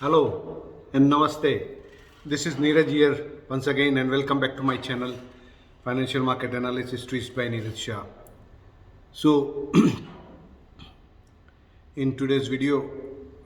Hello and Namaste. This is Neeraj here once again and welcome back to my channel Financial Market Analysis Twist by Neeraj Shah. So in today's video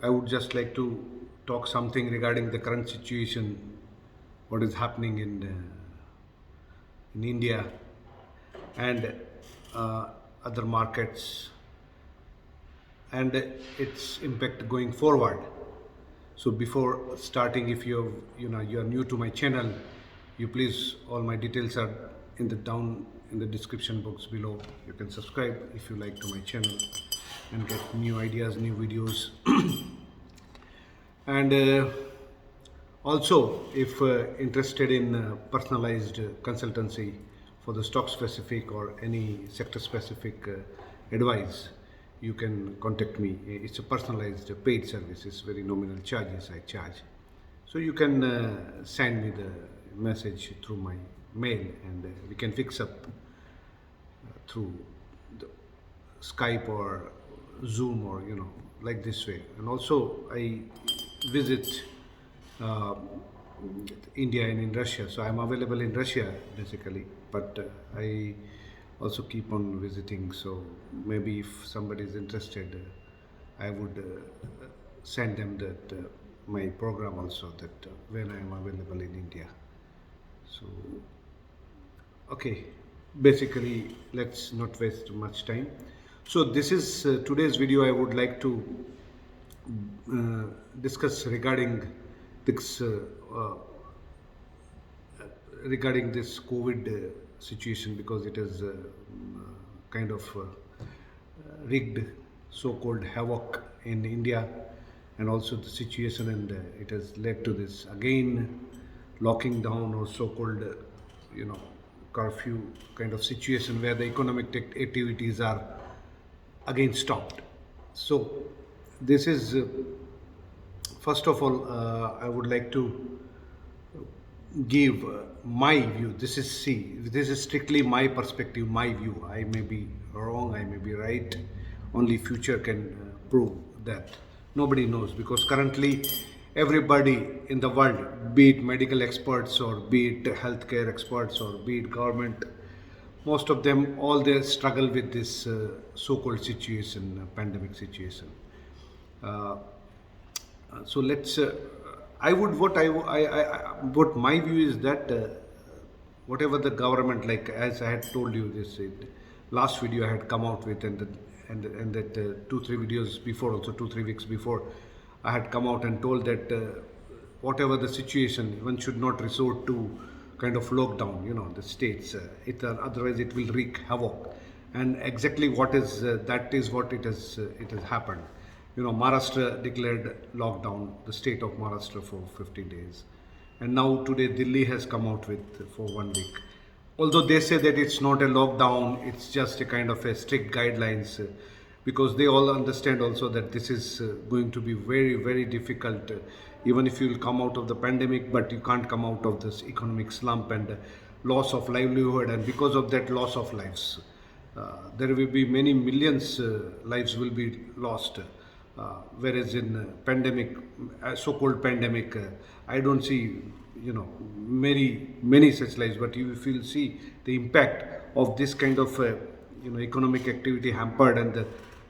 I would just like to talk something regarding the current situation, what is happening in India and other markets and its impact going forward. So before starting, if you are new to my channel, you please, all my details are in the down in the description box below. You can subscribe if you like to my channel and get new ideas, new videos. And also, if interested in personalized consultancy for the stock specific or any sector specific advice, you can contact me. It's a personalized paid service. It's very nominal charges I charge. So you can send me the message through my mail and we can fix up through the Skype or Zoom or like this way. And also I visit uh, India and in Russia, so I'm available in Russia basically, but I also keep on visiting. So maybe if somebody is interested, I would send them that my program also, that when I am available in India. So okay, basically let's not waste too much time. So this is today's video. I would like to discuss this uh, regarding this COVID situation, because it is kind of rigged so-called havoc in India and also the situation, and it has led to this again locking down or so-called curfew kind of situation where the economic activities are again stopped. So this is first of all, I would like to give my view. This is strictly my perspective, my view. I may be wrong, I may be right. Only future can prove that. Nobody knows, because currently everybody in the world, be it medical experts or be it healthcare experts or be it government, most of them, all they struggle with this so-called situation, pandemic situation. Uh, so let's. I would what my view is that whatever the government, like as I had told you this last video I had come out with, and that 2-3 videos before, also 2-3 weeks before, I had come out and told that whatever the situation, one should not resort to kind of lockdown, the states, otherwise it will wreak havoc. And exactly what is that is what it has happened. Maharashtra declared lockdown, the state of Maharashtra, for 50 days, and now today Delhi has come out with for 1 week. Although they say that it's not a lockdown, it's just a kind of a strict guidelines, because they all understand also that this is going to be very, very difficult. Even if you will come out of the pandemic, but you can't come out of this economic slump and loss of livelihood, and because of that loss of lives, there will be many millions lives will be lost. Whereas in pandemic, so-called pandemic, I don't see many such lives. But if you see the impact of this kind of economic activity hampered, and the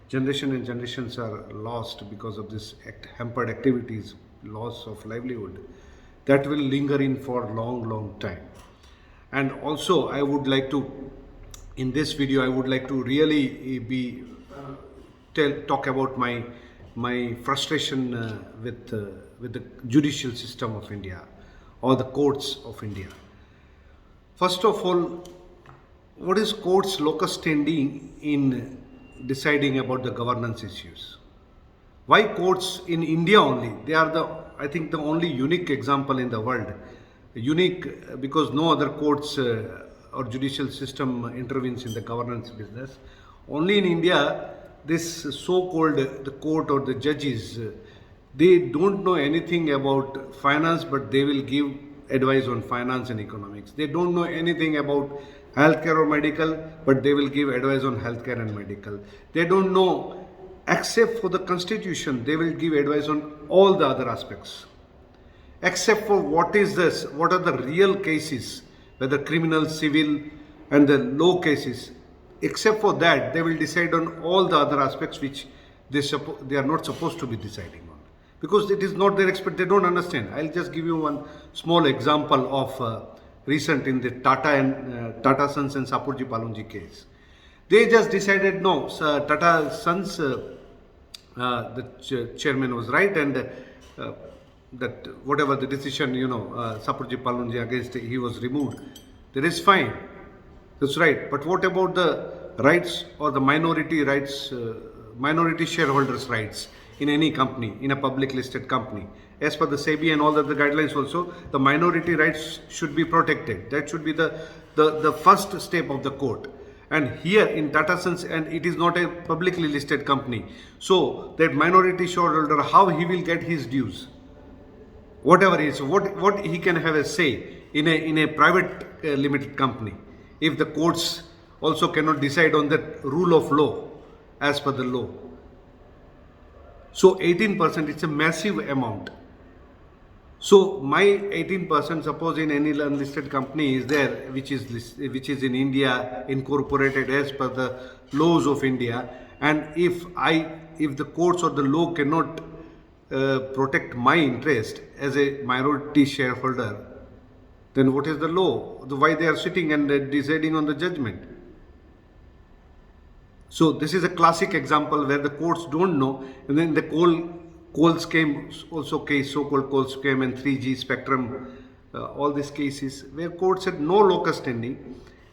generation and generations are lost because of this hampered activities, loss of livelihood, that will linger in for long time. And also I would like to, in this video I would like to really be talk about my frustration with the judicial system of India or the courts of India. First of all, what is courts' locus standi in deciding about the governance issues? Why courts in India only? They are I think the only unique example in the world. Unique because no other courts or judicial system intervenes in the governance business. Only in India, this so-called the court or the judges, they don't know anything about finance, but they will give advice on finance and economics. They don't know anything about healthcare or medical, but they will give advice on healthcare and medical. They don't know except for the constitution, they will give advice on all the other aspects. Except for what are the real cases, whether criminal, civil, and the law cases. Except for that, they will decide on all the other aspects which they are not supposed to be deciding on, because it is not their expert. They don't understand. I'll just give you one small example of recent in the Tata Sons and Sapurji Palonji case. They just decided no, Tata Sons, the chairman was right, and that whatever the decision, Sapurji Palonji against, he was removed. That is fine. That's right. But what about the rights or the minority rights, minority shareholders' rights in any company, in a public listed company? As per the SEBI and all the other guidelines also, the minority rights should be protected. That should be the first step of the court. And here in Tata Sons, and it is not a publicly listed company, so that minority shareholder, how he will get his dues? Whatever it is, what he can have a say in a private limited company, if the courts also cannot decide on the rule of law as per the law. So 18%, it's a massive amount. So my 18%, suppose in any unlisted company is there, which is in India, incorporated as per the laws of India, and if the courts or the law cannot protect my interest as a minority shareholder, then what is the law? Why they are sitting and deciding on the judgment? So this is a classic example where the courts don't know, and then the Coles came also case, so-called Coles came, and 3G Spectrum, all these cases where courts had no locus standi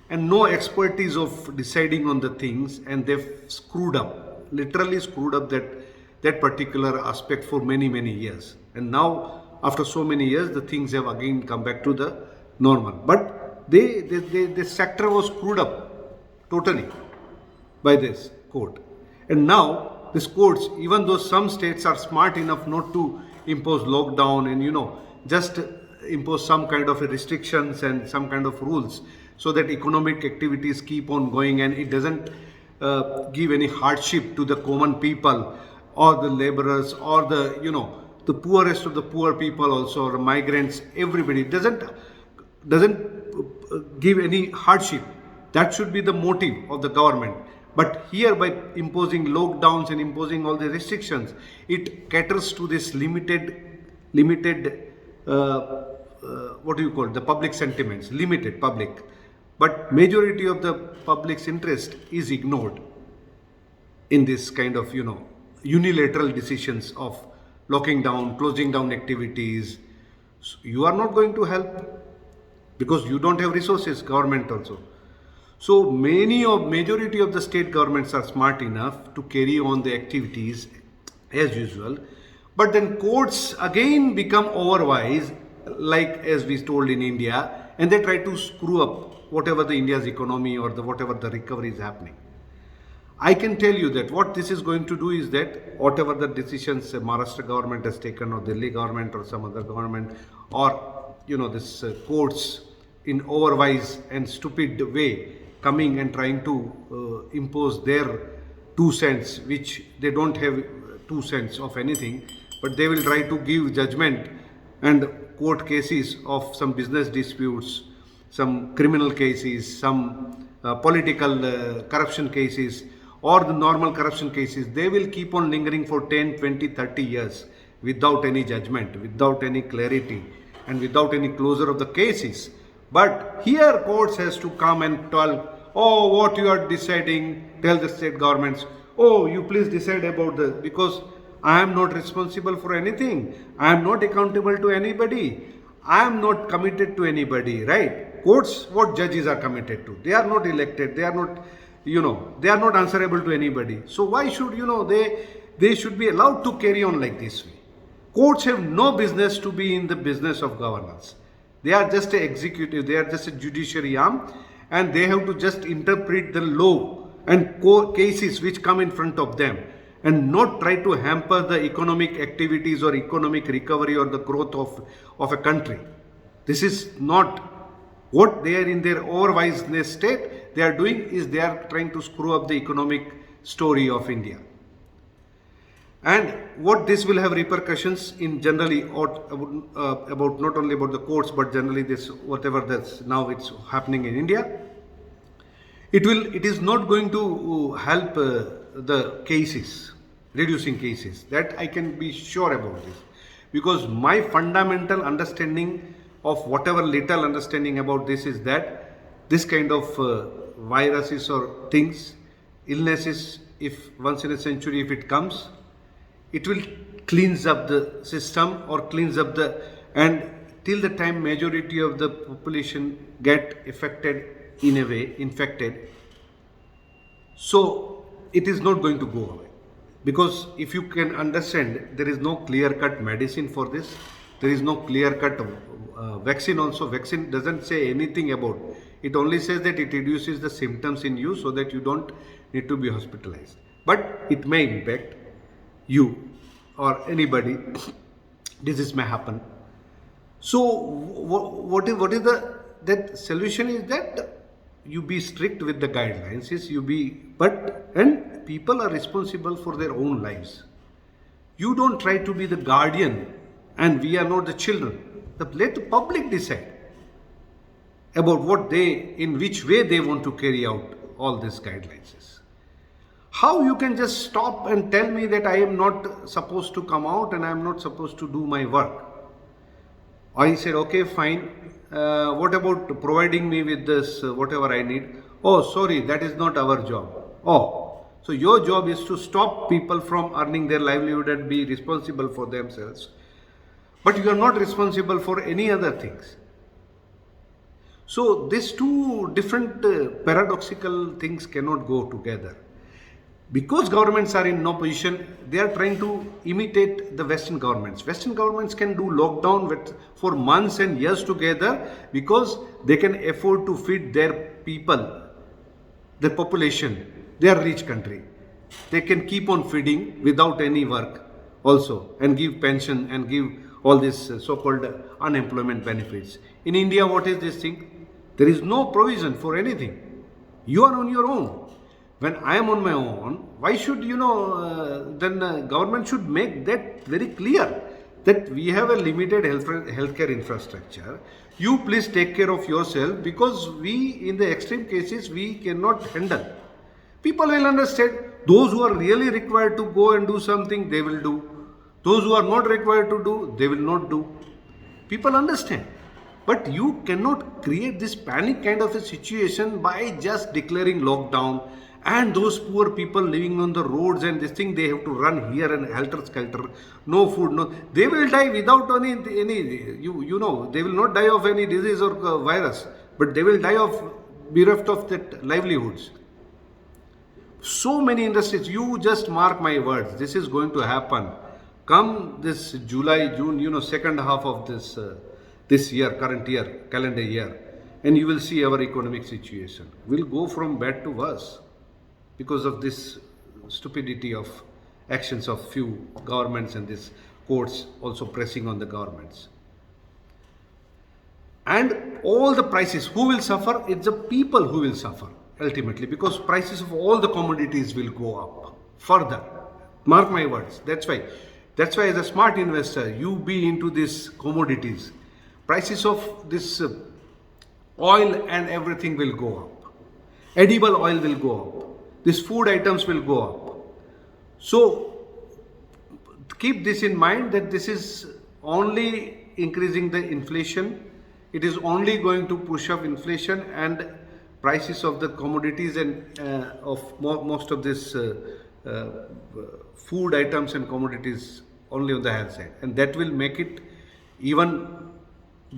and no expertise of deciding on the things, and they've screwed up, literally screwed up that particular aspect for many years. And now after so many years, the things have again come back to the normal. But the sector was screwed up totally by this court. And now these courts, even though some states are smart enough not to impose lockdown and just impose some kind of restrictions and some kind of rules, so that economic activities keep on going and it doesn't give any hardship to the common people or the laborers or the poorest of the poor people also, or migrants, everybody. It doesn't give any hardship. That should be the motive of the government. But here, by imposing lockdowns and imposing all the restrictions, it caters to this limited the public sentiments, limited public. But majority of the public's interest is ignored in this kind of, unilateral decisions of locking down, closing down activities. So you are not going to help because you don't have resources, government also. So majority of the state governments are smart enough to carry on the activities as usual, but then courts again become overwise, like as we told in India, and they try to screw up whatever the India's economy or whatever the recovery is happening. I can tell you that what this is going to do is that whatever the decisions Maharashtra government has taken, or Delhi government or some other government, or this courts in overwise and stupid way coming and trying to impose their 2 cents, which they don't have 2 cents of anything, but they will try to give judgment and court cases of some business disputes, some criminal cases, some political corruption cases, or the normal corruption cases. They will keep on lingering for 10, 20, 30 years without any judgment, without any clarity, and without any closure of the cases. But here courts has to come and tell, oh, what you are deciding, tell the state governments, oh, you please decide about this, because I am not responsible for anything. I am not accountable to anybody. I am not committed to anybody, right? Courts, what judges are committed to? They are not elected. They are not, they are not answerable to anybody. So why should, they should be allowed to carry on like this way? Courts have no business to be in the business of governance. They are just an executive, they are just a judiciary arm, and they have to just interpret the law and cases which come in front of them, and not try to hamper the economic activities or economic recovery or the growth of a country. This is not what they are in their overwiseness state. They are doing is they are trying to screw up the economic story of India. And what this will have repercussions in generally about not only about the courts, but generally this whatever that's now it's happening in India. It is not going to help the cases, reducing cases, that I can be sure about this, because my fundamental understanding of whatever little understanding about this is that this kind of viruses or things, illnesses, if once in a century if it comes, it will cleanse up the system or cleanse up the, and till the time majority of the population get affected, in a way infected, so it is not going to go away. Because if you can understand, there is no clear cut medicine for this, there is no clear cut vaccine. Also vaccine doesn't say anything about, it only says that it reduces the symptoms in you so that you don't need to be hospitalized, but it may impact you or anybody. Disease may happen. So what is the that solution is that you be strict with the guidelines, is you be, but and people are responsible for their own lives. You don't try to be the guardian, and we are not the children. Let the public decide about what they, in which way they want to carry out all these guidelines. How you can just stop and tell me that I am not supposed to come out and I am not supposed to do my work? I said, okay, fine. What about providing me with this, whatever I need? Oh, sorry, that is not our job. Oh, so your job is to stop people from earning their livelihood and be responsible for themselves. But you are not responsible for any other things. So these two different paradoxical things cannot go together. Because governments are in no position, they are trying to imitate the Western governments. Western governments can do lockdown for months and years together because they can afford to feed their people, their population. They are a rich country. They can keep on feeding without any work also, and give pension and give all these so-called unemployment benefits. In India, what is this thing? There is no provision for anything. You are on your own. When I am on my own, why should, then government should make that very clear that we have a limited healthcare infrastructure. You please take care of yourself, because we, in the extreme cases, we cannot handle. People will understand. Those who are really required to go and do something, they will do. Those who are not required to do, they will not do. People understand. But you cannot create this panic kind of a situation by just declaring lockdown. And those poor people living on the roads and this thing, they have to run here and helter-skelter, no food, no. They will die without any they will not die of any disease or virus, but they will die of, bereft of that livelihoods. So many industries, you just mark my words, this is going to happen. Come this July, June, second half of this year, current year, calendar year, and you will see our economic situation will go from bad to worse, because of this stupidity of actions of few governments and these courts also pressing on the governments. And all the prices, who will suffer? It's the people who will suffer ultimately, because prices of all the commodities will go up further. Mark my words. That's why as a smart investor, you be into these commodities. Prices of this oil and everything will go up. Edible oil will go up. These food items will go up. So keep this in mind, that this is only increasing the inflation. It is only going to push up inflation and prices of the commodities and of most of this food items and commodities only on the higher side. And that will make it even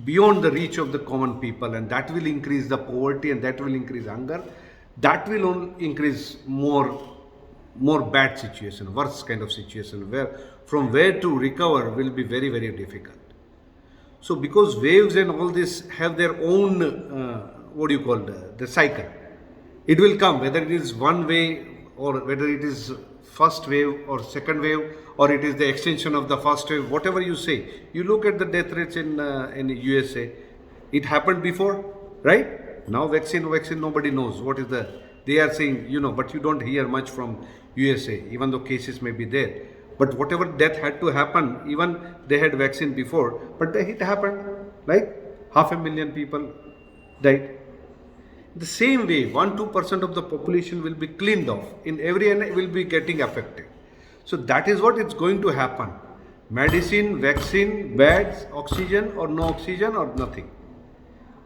beyond the reach of the common people, and that will increase the poverty, and that will increase hunger. That will increase more bad situation, worse kind of situation, where to recover will be very, very difficult. So because waves and all this have their own, the cycle. It will come, whether it is one way or whether it is first wave or second wave, or it is the extension of the first wave, whatever you say. You look at the death rates in USA. It happened before, right? Now vaccine, nobody knows what is they are saying, but you don't hear much from USA, even though cases may be there. But whatever death had to happen, even they had vaccine before, but it happened. Like 500,000 people died. The same way, 1-2% of the population will be cleaned off. In every end will be getting affected. So that is what it's going to happen. Medicine, vaccine, beds, oxygen or no oxygen or nothing.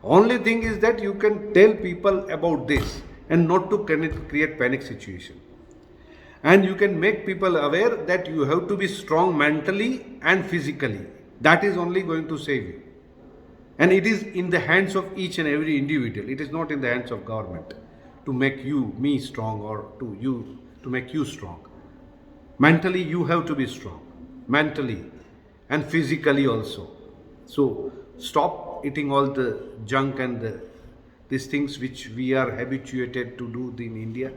Only thing is that you can tell people about this and not to create panic situation. And you can make people aware that you have to be strong mentally and physically. That is only going to save you. And it is in the hands of each and every individual. It is not in the hands of government to make me strong or to make you strong. Mentally, you have to be strong. Mentally and physically also. So stop eating all the junk and these things which we are habituated to do in India.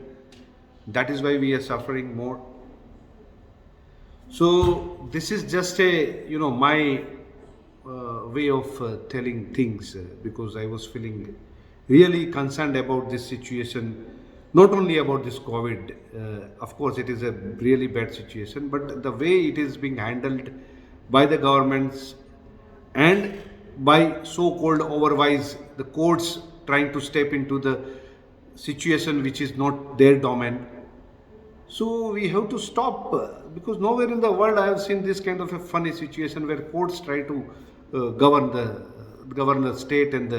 That is why we are suffering more. So this is just my way of telling things because I was feeling really concerned about this situation, not only about this COVID. Of course, it is a really bad situation, but the way it is being handled by the governments and by so-called overwise, the courts trying to step into the situation which is not their domain. So we have to stop because nowhere in the world I have seen this kind of a funny situation where courts try to govern the state and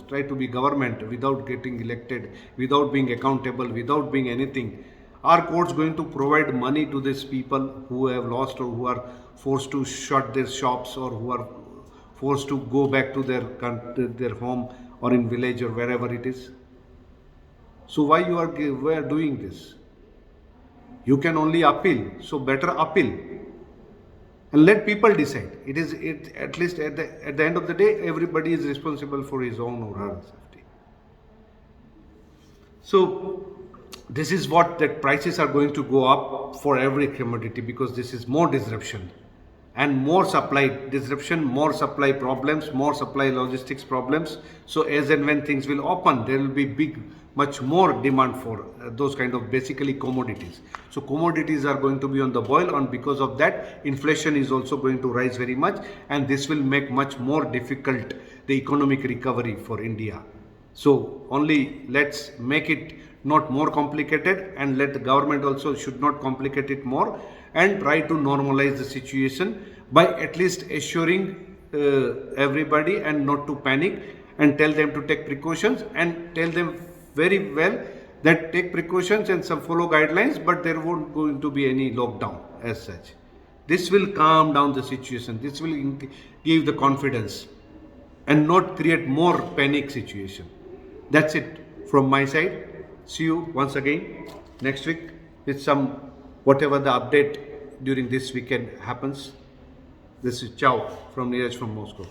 try to be government without getting elected, without being accountable, without being anything. Are courts going to provide money to these people who have lost or who are forced to shut their shops or who are forced to go back to their home or in village or wherever it is? So why you are doing this? You can only appeal, so better appeal and let people decide. It at least at the end of the day, everybody is responsible for his own or her safety. So this is what that prices are going to go up for every commodity because this is more disruption and more supply disruption, more supply problems, more supply logistics problems. So as and when things will open, there will be much more demand for those kind of basically commodities. So commodities are going to be on the boil, and because of that, inflation is also going to rise very much, and this will make much more difficult the economic recovery for India. So only let's make it not more complicated, and let the government also should not complicate it more, and try to normalize the situation by at least assuring everybody and not to panic, and tell them to take precautions and tell them very well that take precautions and some follow guidelines, but there won't going to be any lockdown as such. This will calm down the situation. This will give the confidence and not create more panic situation. That's it from my side. See you once again next week with some whatever the update during this weekend happens. This is Ciao from Neeraj from Moscow.